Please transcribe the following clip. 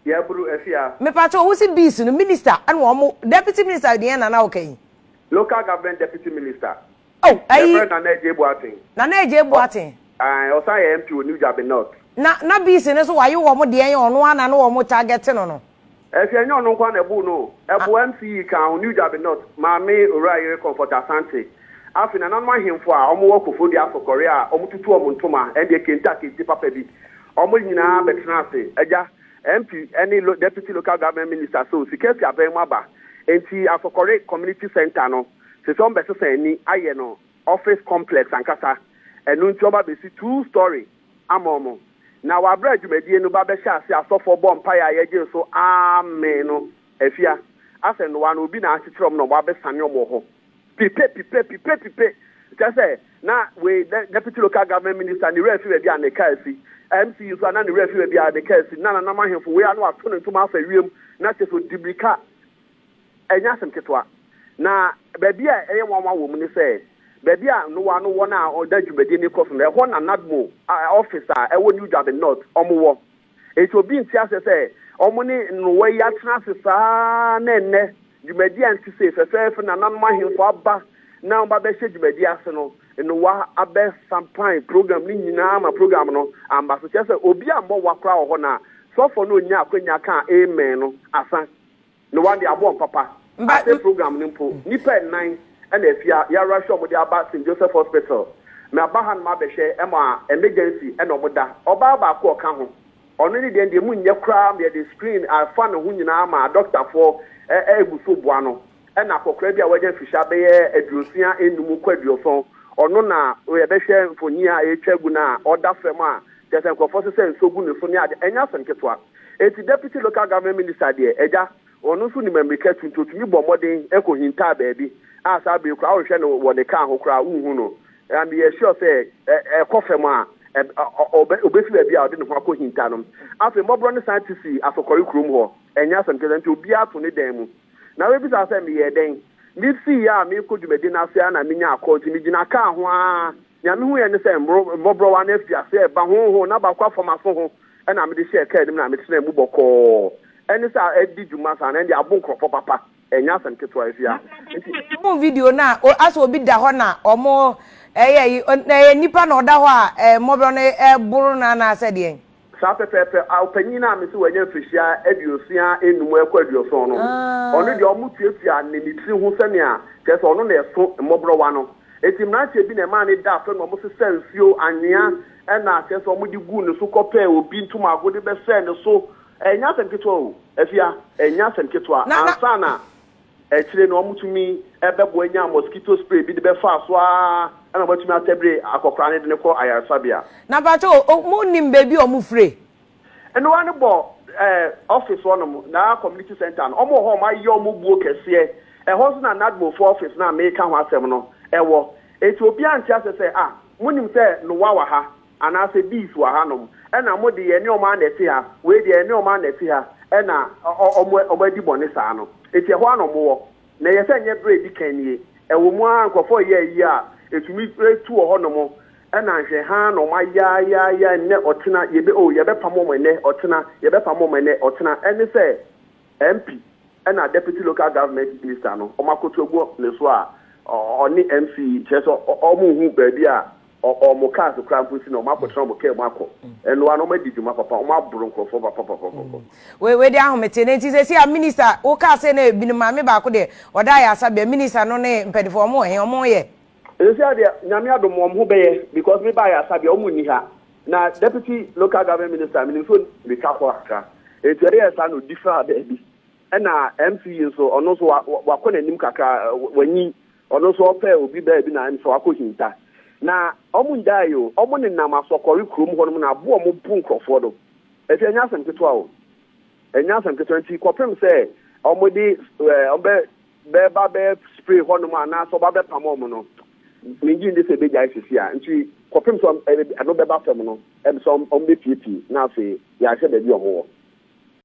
Yeah, bro, Efia. Me pacho wo si bees no minister and wo deputy minister dey na okay. Local government deputy minister. Oh, ayi. Na eje Boatin. Na eje Boatin. Osa ye MP New Jabe North. Na bees no so waye wo mo dey ono ana no wo mo target no. Efia nyo no kwa na ebu no. Ebu MC kan New Jabe North. Maame Oraye Comfort Asante. Afi na nanma hemfo a omo wo kofo dia for Korea, omo tutu omo ntoma e de kenta kenti papa bi. Omo nyina betena ase. Eja MP any deputy local government minister so sikesi abemaba enti afokore community center no se so mbese sani aye no office complex ankasa enu nti oba besi 2-story amomo na wa bra dwumadie no ba be hya ase asofo bompa ya yeje so amen no afia asen no wa no obi na achitrom no ba be sane omo ho pipe just na we deputy local government minister ni refi we bia ne kasi MC so na ne refi we bia ne kasi na mahemfo we anu ato ne ntoma afa wiem na che so dibrika enya asem ketwa na baby a eye nwanwa wo mu ni say baby a no wa no wona oda dwumadi ni kof na ho na nadmo officer e wo New Jabe North omo e to bi nti ase say omo ni no we ya tena ase saa na enne dwumadi anti say fefef na nan mahemfo aba na ba be hye dwumadi ase no wa abe sampan program ni nyina ma program no amba so chese obi ambo wakra ho na so for no nya akwanya kan amen no asan no one dey abo papa ase program ni mpo nipa 9 and efia ya rush omo dey aba St Joseph Hospital me abahan ma be hye e ma emergency e no moda oba ba ko ka ho ono ni de mu nya kra me dey screen afa no ho nyina ma doctor for eguso boa no e na kokra bia waje fisha be eduosia enum kwaduoson ono na we be hwe mfoni a etwagu na order frem a jesen krofo se nsogu ne so ne ade enya senketwa eti deputy local government minister de eja ono so ni memrika tuntutumi bomoden ekohinta baabi asa be kra wo hwe no wo ne ka ho kra unhu no and be sure say ekofem a obefi baabi a ode ne ho akohinta no afi mobro ne scientist afokori krum ho enya senketwa nti obi ato ne dan mu na we bi sa say me ye den mi si ya mi ko dwumadi na ase na minya akọnti mi gina ka ho a nyame hu ye ne se mbobro wa na afia se ba ho na ba kwa foma so ho na me de share ka nim na me tena mu bọkọ eni sa edi dwuma sa na ndi abon krofo papa enya asem keto afia mo video na aso obi da ho na omo nipa na oda ho a mobro ne buru na ase de sa pepepe apanyin na me se wanya fihia eduosia enum akwaduoson no ono de omu tuatua ne mitri hu sene a kese ono na eso mobro wa no etim na che bi na ma ne da fa no mo se sensuo anwea na kese omu di gu ne so kope obi ntuma agode be se ne so enya senketwa o afia enya senketwa ansa na echire no omu tumi ebebo enya mosquito spray bi de be fa so a na batumi atebre akokra ne de ne ko ayarfabia na bacho mo nim baby o mu free eno wane bo office wonom na community center no omo ho ma yo mo buo kese ho so na nadmo for office na me ka ho asem no ewo Ethiopia anti asese munim se no wa ha ana se bees wa ha no na mo de ye ne o ma na ti ha we de ye ne o ma na ti ha na omo di bone sa no eti ho ano mo wo na ye se nye bread kan nie ewo mu an kofo ye yi a etumi tu ho no mo na hwe ha no ma ya ne otena yebe pamo mo ne otena yebe pamo mo ne otena eni se MP na deputy local government minister no o makoto ogbo ne so a oni MC cheso omo hu baabi a o cars cramp si no makoto mo ke mako eno ano ma didi papa o ma buru nkrofo papa we dey ahomete ne ti se minister o ka se na binu ma me ba ko de oda ya sabe minister no ne mpedifo mo he omo ye Ese dia nyame adom ho beye because me ba ya sabe omu ni ha na deputy local government minister me so be ka ko aka etere ya sa no differ baby na MC so ono so wakọ nanim kakra wanyi ono so ope obi baby na so akọhinta na omu ndayo omu ne nam asokori krom ho no na bo omu bu nkrofo do efe anya asem ketwa o enya asem ketwa nti kopem se omu di be spray ho no ma na so ba be pamo no mingi ndi se be jai sisi a nti kopem so ano be ba fam no e so be pipi na afi ya hye da bi omo